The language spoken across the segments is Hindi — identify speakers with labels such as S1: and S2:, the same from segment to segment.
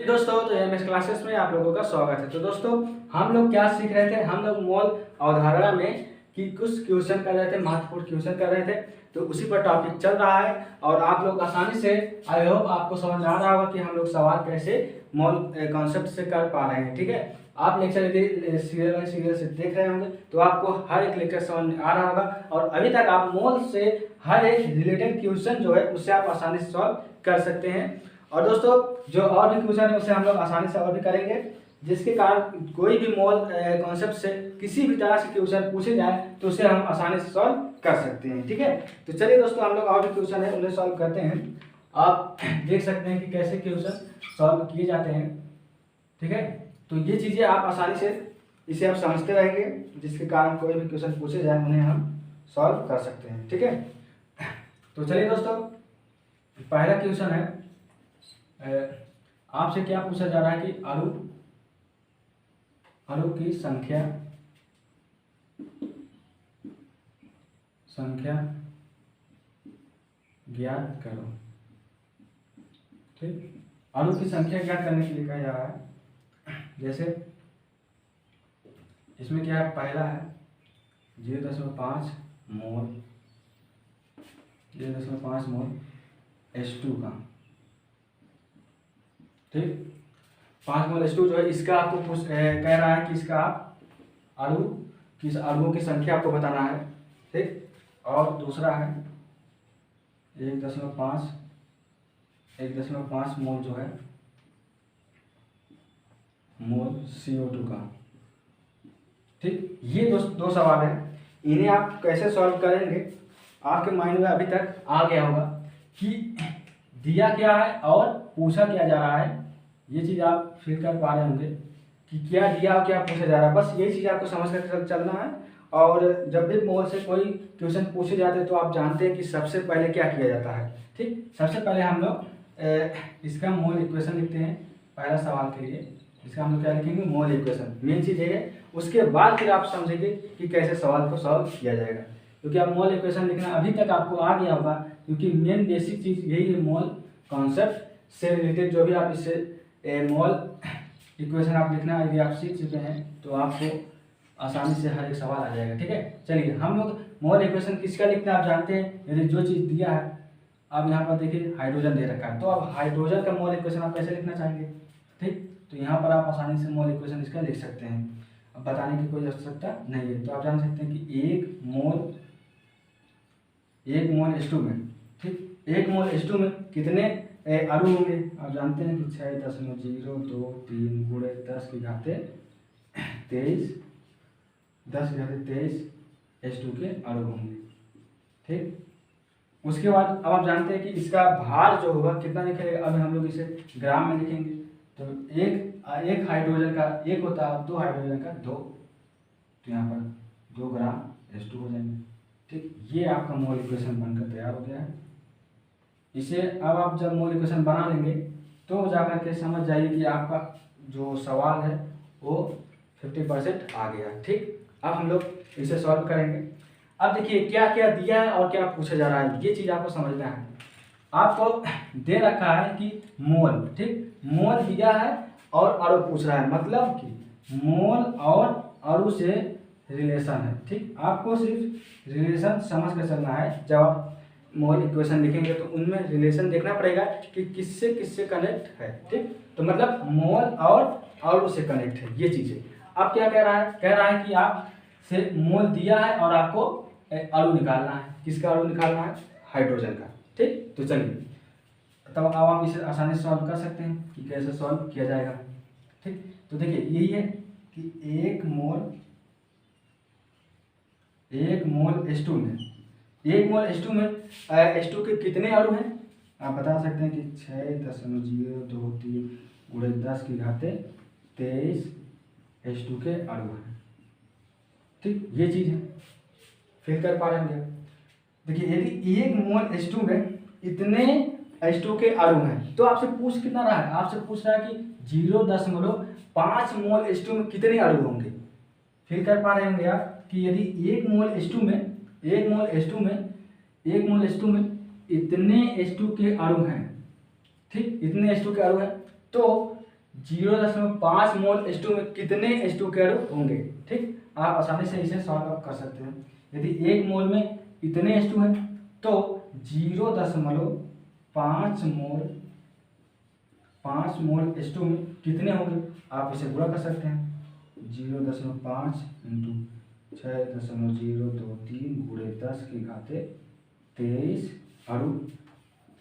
S1: दोस्तों, तो एमएस क्लासेस में आप लोगों का स्वागत है। तो दोस्तों, हम लोग क्या सीख रहे थे? हम लोग मोल अवधारणा में कि कुछ क्वेश्चन कर रहे थे, महत्वपूर्ण क्वेश्चन कर रहे थे। तो उसी पर टॉपिक चल रहा है और आप लोग आसानी से, आई होप आपको समझ आ रहा होगा कि हम लोग सवाल कैसे मोल कॉन्सेप्ट से कर पा रहे हैं। ठीक है, आप लेक्चर यदि सीरियल बाय सीरियल से देख रहे होंगे तो आपको हर एक लेक्चर समझ में आ रहा होगा और अभी तक आप मोल से हर एक रिलेटेड क्वेश्चन जो है उससे आप आसानी से सॉल्व कर सकते हैं। और दोस्तों, जो और भी क्वेश्चन है उसे हम लोग आसानी से और भी करेंगे, जिसके कारण कोई भी मोल कॉन्सेप्ट से किसी भी तरह से क्वेश्चन पूछे जाए तो उसे हम आसानी से सॉल्व कर सकते हैं। ठीक है, तो चलिए दोस्तों, हम लोग और भी क्वेश्चन है उन्हें सॉल्व करते हैं। आप देख सकते हैं कि कैसे क्वेश्चन सॉल्व किए जाते हैं। ठीक है, तो ये चीज़ें आप आसानी से इसे आप समझते रहेंगे, जिसके कारण कोई भी क्वेश्चन पूछे जाए उन्हें हम सॉल्व कर सकते हैं। ठीक है, तो चलिए दोस्तों, पहला क्वेश्चन है, आपसे क्या पूछा जा रहा है कि अणु की संख्या ज्ञात करो। ठीक, अणु की संख्या ज्ञात करने के लिए कहा जा रहा है। जैसे इसमें क्या है, पहला है 0.5 मोल, 0.5 मोल H2 का। ठीक, 5 मोल H2 जो है इसका आपको कह रहा है कि इसका आप अणुओं की संख्या आपको बताना है। ठीक, और दूसरा है 1.5 मोल जो है मोल CO2 का। ठीक, ये दो सवाल हैं, इन्हें आप कैसे सॉल्व करेंगे आपके माइंड में अभी तक आ गया होगा कि दिया क्या है और पूछा क्या जा रहा है। ये चीज़ आप फील कर पा रहे होंगे कि क्या दिया और क्या पूछा जा रहा है। बस ये चीज़ आपको समझ कर चलना है। और जब भी मोल से कोई क्वेश्चन पूछे जाते हैं तो आप जानते हैं कि सबसे पहले क्या किया जाता है। ठीक, सबसे पहले हम लोग इसका मोल इक्वेशन लिखते हैं। पहला सवाल के लिए इसका हम लोग क्या लिखेंगे, मोल इक्वेशन, मेन चीज़ है। उसके बाद फिर आप समझेंगे कि कैसे सवाल को सॉल्व किया जाएगा, क्योंकि आप मोल इक्वेशन लिखना अभी तक आपको आ गया होगा, क्योंकि मेन बेसिक चीज़ यही है। मोल कॉन्सेप्ट से रिलेटेड जो भी आप इससे मोल इक्वेशन आप लिखना यदि आप सीख चुके हैं तो आपको आसानी से हर एक सवाल आ जाएगा। ठीक है, चलिए हम लोग मोल इक्वेशन किसका लिखना आप जानते हैं। यदि जो चीज़ दिया है, अब यहाँ पर देखिए हाइड्रोजन दे रखा है, तो अब हाइड्रोजन का मोल इक्वेशन आप कैसे लिखना चाहेंगे। ठीक, तो यहाँ पर आप आसानी से मोल इक्वेशन इसका लिख सकते हैं। अब बताने की कोई आवश्यकता नहीं है, तो आप जान सकते हैं कि एक मोल H2 में, ठीक, 1 मोल H2 में कितने अणु होंगे। आप जानते हैं कि 6.023 गुणे 10 की घाते 23 H2 के अणु होंगे। ठीक, उसके बाद अब आप जानते हैं कि इसका भार जो होगा कितना लिखेगा। अब हम लोग इसे ग्राम में लिखेंगे, तो एक हाइड्रोजन का 1 होता है, 2 हाइड्रोजन का 2, तो यहाँ पर 2 ग्राम H2 हो जाएंगे। ठीक, ये आपका मोल इक्वेशन बनकर तैयार हो गया है। इसे अब आप जब मोल इक्वेशन बना लेंगे तो जाकर के समझ जाइए कि आपका जो सवाल है वो 50% आ गया। ठीक, अब हम लोग इसे सॉल्व करेंगे। अब देखिए क्या क्या दिया है और क्या पूछा जा रहा है, ये चीज़ आपको समझना है। आपको दे रखा है कि मोल, ठीक, मोल दिया है और अणु पूछ रहा है, मतलब कि मोल और अणु से रिलेशन है। ठीक, आपको सिर्फ रिलेशन समझ कर चलना है। जब आप मोल इक्वेशन लिखेंगे तो उनमें रिलेशन देखना पड़ेगा कि किससे किससे कनेक्ट है। ठीक, तो मतलब मोल और अणु से कनेक्ट है, ये चीज़ है। अब क्या कह रहा है कि आप से मोल दिया है और आपको अणु निकालना है। किसका अणु निकालना है? हाइड्रोजन का। ठीक, तो चलिए तब अब आप इसे आसानी से सॉल्व कर सकते हैं कि कैसे सॉल्व किया जाएगा। ठीक, तो देखिए यही है कि 1 मोल H2 में H2 के कितने अणु हैं आप बता सकते हैं कि 6.023 गुणे 10 की घाते 23 H2 के अणु हैं। ठीक, ये चीज़ है, फिल कर पा रहे होंगे। देखिए यदि 1 मोल H2 में इतने H2 के अणु हैं तो आपसे पूछ कितना रहा है, आपसे पूछ रहा है कि 0.5 मोल H2 में कितने अणु होंगे। फिल कर पा रहे होंगे आप कि यदि 1 मोल H2 में इतने H2 के अणु हैं, ठीक, इतने H2 के अणु हैं, तो 0.5 मोल H2 में कितने H2 के अणु होंगे। ठीक, आप आसानी से इसे सॉल्व अप कर सकते हैं। यदि 1 मोल में इतने H2 हैं तो 0.5 मोल H2 में कितने होंगे, आप इसे गुणा कर सकते हैं। 0.5 इंटू 6.023 गुणे 10 की घाते 23 अणु,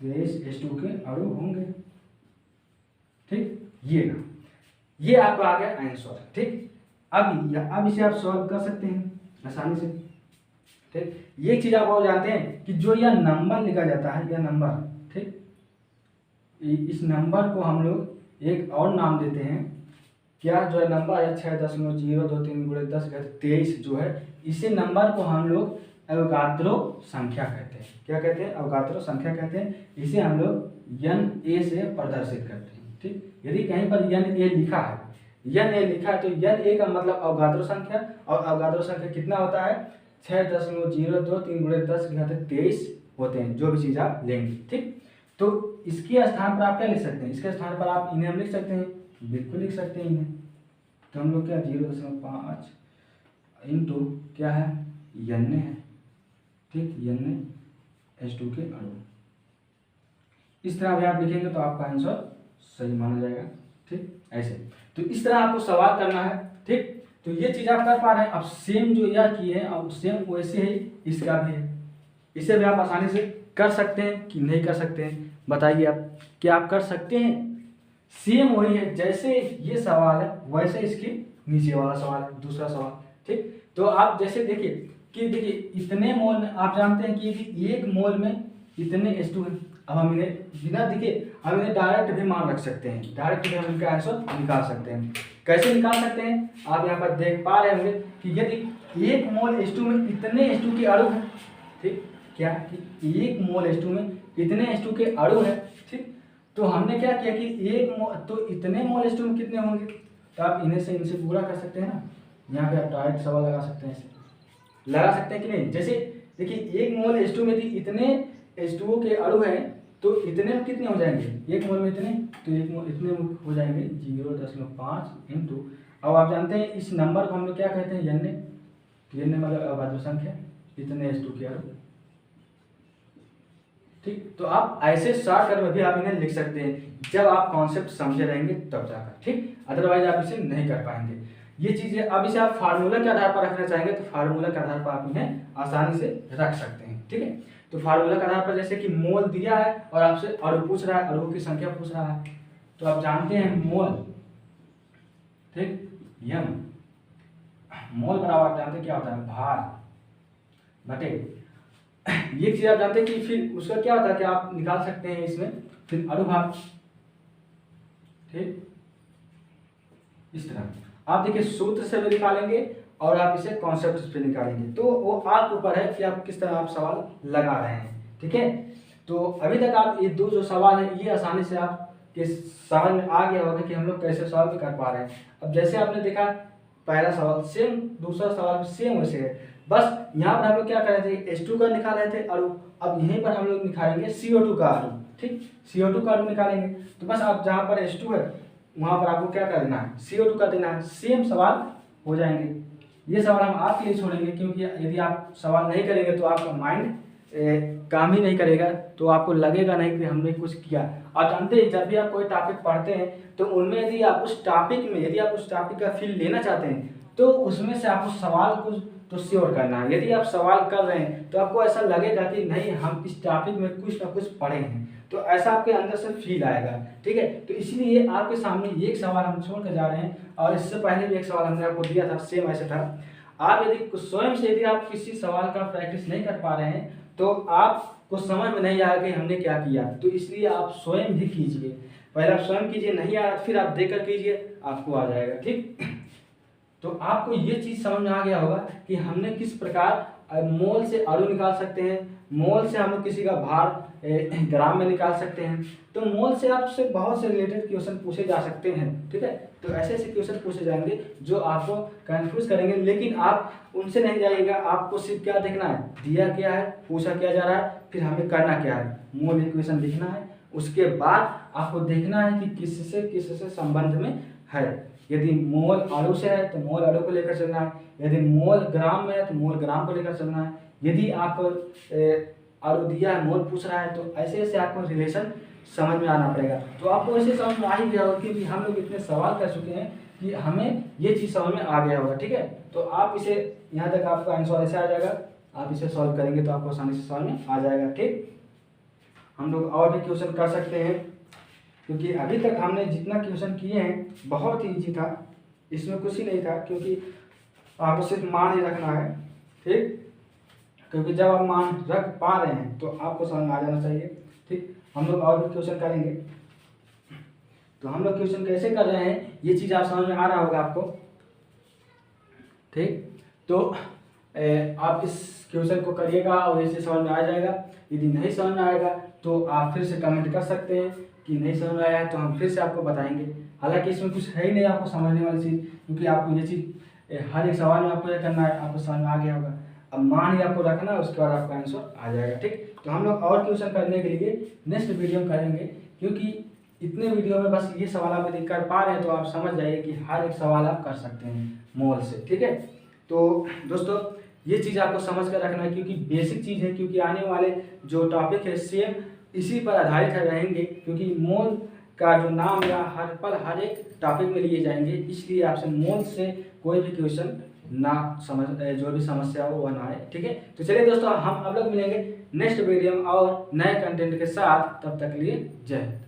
S1: 23 H2 के अणु होंगे। ठीक, ये आपका आ गया आंसर। ठीक, अब इसे आप सॉल्व कर सकते हैं आसानी से। ठीक, ये चीज आप और जानते हैं कि जो यह नंबर लिखा जाता है, यह नंबर, ठीक, इस नंबर को हम लोग एक और नाम देते हैं। क्या जो है नंबर है 6.023 गुणे 10 घाते 23 जो है, इसी नंबर को हम लोग अवगाद्रो संख्या कहते हैं। क्या कहते हैं? अवगाद्रो संख्या कहते हैं। इसे हम लोग NA से प्रदर्शित करते हैं। ठीक, यदि कहीं पर NA लिखा है, तो NA का मतलब अवगाद्रो संख्या, और अवगाद्रो संख्या कितना होता है? 6.023 गुणे 10 घाते 23 होते हैं, जो भी चीज आप लेंगे। ठीक, तो इसके स्थान पर आप क्या लिख सकते हैं? इसके स्थान पर आप इन्हें हम लिख सकते हैं, बिल्कुल लिख सकते हैं इन्हें। तो हम लोग क्या 0.5 इंटू क्या है, NA है। ठीक, NA H2 के अणु। इस तरह भी आप लिखेंगे तो आपका आंसर सही माना जाएगा। ठीक, ऐसे तो इस तरह आपको सवाल करना है। ठीक, तो ये चीज आप कर पा रहे हैं। अब सेम जो यह किए हैं, अब सेम वैसे ही इसका भी है। इसे भी आप आसानी से कर सकते हैं कि नहीं कर सकते हैं, बताइए आप। क्या आप कर सकते हैं? सेम वही है, जैसे ये सवाल है वैसे इसके नीचे वाला सवाल है, दूसरा सवाल। ठीक, तो आप जैसे देखिए कि इतने मोल में, आप जानते हैं कि यदि 1 मोल में इतने H2 है। अब हम इन्हें बिना देखिए, हम इन्हें डायरेक्ट भी मान रख सकते हैं, डायरेक्ट भी हम इनका आंसर निकाल सकते हैं। कैसे निकाल सकते हैं? आप यहाँ पर देख पा रहे होंगे कि यदि 1 मोल H2 में इतने H2 के अणु हैं। ठीक, क्या कि 1 मोल H2 में इतने H2 के अणु है। ठीक, तो हमने क्या किया कि 1 मोल, तो इतने मोल H2 में कितने होंगे, तो आप इन्हें से इनसे पूरा कर सकते हैं ना। यहाँ पे आप डायरेक्ट सवाल लगा सकते हैं, लगा सकते हैं कि नहीं। जैसे देखिए 1 मोल H2 में यदि इतने H2O के अणु हैं तो इतने में कितने हो जाएंगे, 1 मोल में इतने, तो 1 मोल इतने हो जाएंगे 0.5 इंटू, अब आप जानते हैं इस नंबर को हम लोग क्या कहते हैं, NA। तो NA मतलब अवगाद्रो संख्या, इतने H2 के अणु। ठीक, तो आप ऐसे शॉर्टकट में भी आप इन्हें लिख सकते हैं, जब आप कॉन्सेप्ट समझे रहेंगे तब जाकर। ठीक, अदरवाइज आप इसे नहीं कर पाएंगे ये चीजें। अब इसे आप फार्मूला के आधार पर रखना चाहेंगे तो फार्मूला के आधार पर आप इन्हें आसानी से रख सकते हैं। ठीक है, तो फार्मूला के आधार पर जैसे कि मोल दिया है और आपसे अणु पूछ रहा है, अणुओं की संख्या पूछ रहा है, तो आप जानते हैं मोल, ठीक, यम मोल बराबर आप जानते हैं क्या होता है, भार बटे, ये चीज आप जानते हैं कि फिर उसका क्या होता है कि आप निकाल सकते हैं इसमें फिर अणुभार। ठीक, इस तरह आप देखिए सूत्र से भी निकालेंगे और आप इसे कॉन्सेप्ट से निकालेंगे, तो वो आपके ऊपर है कि आप किस तरह आप सवाल लगा रहे हैं। ठीक है, तो अभी तक आप ये 2 जो सवाल है ये आसानी से आपके समझ में आ गया होगा कि हम लोग कैसे सॉल्व कर पा रहे हैं। अब जैसे आपने देखा पहला सवाल सेम, दूसरा सवाल सेम वैसे है, बस यहाँ पर हम लोग क्या कर रहे थे, H2 का निकाल रहे थे अणु। अब यहीं पर हम लोग निकालेंगे CO2 का अणु। ठीक, CO2 का अणु निकालेंगे, तो बस आप जहाँ पर H2 है वहां पर आपको क्या करना है, CO2 का देना है। सेम सवाल हो जाएंगे। ये सवाल हम आपके लिए छोड़ेंगे, क्योंकि यदि आप सवाल नहीं करेंगे तो आपका माइंड काम ही नहीं करेगा, तो आपको लगेगा नहीं कि हमने कुछ किया। आप जानते हैं जब भी आप कोई टॉपिक पढ़ते हैं तो उनमें यदि आप उस टॉपिक का फील लेना चाहते हैं तो उसमें से आपको सवाल कुछ तो श्योर करना है। यदि आप सवाल कर रहे हैं तो आपको ऐसा लगेगा कि नहीं हम इस टॉपिक में कुछ ना कुछ पढ़े हैं, तो ऐसा आपके अंदर से फील आएगा। ठीक है, तो इसलिए आपके सामने एक सवाल हम छोड़ कर जा रहे हैं, और इससे पहले भी एक सवाल हमने आपको दिया था, सेम ऐसे था। आप यदि स्वयं से यदि आप किसी सवाल का प्रैक्टिस नहीं कर पा रहे हैं तो आपको समझ में नहीं आएगा कि हमने क्या किया, तो इसलिए आप स्वयं भी कीजिए। पहले आप स्वयं कीजिए, नहीं आया फिर आप देख कर कीजिए, आपको आ जाएगा। ठीक, तो आपको ये चीज समझ में आ गया होगा कि हमने किस प्रकार मोल से अणु निकाल सकते हैं, मोल से हम लोग किसी का भार ग्राम में निकाल सकते हैं। तो मोल से आपसे बहुत से रिलेटेड क्वेश्चन पूछे जा सकते हैं। ठीक है, तो ऐसे ऐसे क्वेश्चन पूछे जाएंगे जो आपको कंफ्यूज करेंगे, लेकिन आप उनसे नहीं जाइएगा। आपको सिर्फ क्या देखना है, दिया क्या है, पूछा क्या जा रहा है, फिर हमें करना क्या है, मोल इक्वेशन लिखना है। उसके बाद आपको देखना है कि किससे संबंध में है। यदि मोल अणु से है तो मोल अणु को लेकर चलना है, यदि मोल ग्राम में है तो मोल ग्राम को लेकर चलना है। यदि आपको अणु दिया है, मोल पूछ रहा है, तो ऐसे ऐसे आपको रिलेशन समझ में आना पड़ेगा। तो आपको ऐसे समझ में आ ही गया होगा क्योंकि हम लोग इतने सवाल कर चुके हैं कि हमें ये चीज़ समझ में आ गया होगा। ठीक है, तो आप इसे यहाँ तक आपका आंसर ऐसे आ जाएगा, आप इसे सॉल्व करेंगे तो आपको आसानी से समझ में आ जाएगा। ठीक, हम लोग और भी क्वेश्चन कर सकते हैं क्योंकि अभी तक हमने जितना क्वेश्चन किए हैं बहुत ही ईजी था, इसमें कुछ ही नहीं था क्योंकि आपको सिर्फ मान ही रखना है। ठीक, क्योंकि जब आप मान रख पा रहे हैं तो आपको समझ में आ जाना चाहिए। ठीक, हम लोग और भी क्वेश्चन करेंगे। तो हम लोग क्वेश्चन कैसे कर रहे हैं ये चीज़ आप समझ में आ रहा होगा आपको। ठीक, तो आप इस क्वेश्चन को करिएगा और इसे समझ में आ जाएगा। यदि नहीं समझ में आएगा तो आप फिर से कमेंट कर सकते हैं कि नहीं समझ में आया है, तो हम फिर से आपको बताएंगे। हालांकि इसमें कुछ है ही नहीं आपको समझने वाली चीज़, क्योंकि आपको ये चीज़ हर एक सवाल में आपको ये करना है, आपको समझ में आ गया होगा। अब मान ही आपको रखना है, उसके बाद आपका आंसर आ जाएगा। ठीक, तो हम लोग और क्वेश्चन करने के लिए नेक्स्ट वीडियो में करेंगे, क्योंकि इतने वीडियो में बस ये सवाल आप यदि कर पा रहे हैं तो आप समझ जाइए कि हर एक सवाल आप कर सकते हैं मोल से। ठीक है, तो दोस्तों ये चीज़ आपको समझ कर रखना है क्योंकि बेसिक चीज़ है, क्योंकि आने वाले जो टॉपिक है सेम इसी पर आधारित रहेंगे, क्योंकि मोल का जो नाम या हर पल हर एक टॉपिक में लिए जाएंगे, इसलिए आपसे मोल से कोई भी क्वेश्चन ना समझ जो भी समस्या हो वह ना आए। ठीक है, तो चलिए दोस्तों हम अब लोग मिलेंगे नेक्स्ट वीडियो में और नए कंटेंट के साथ, तब तक लिए जय हिंद।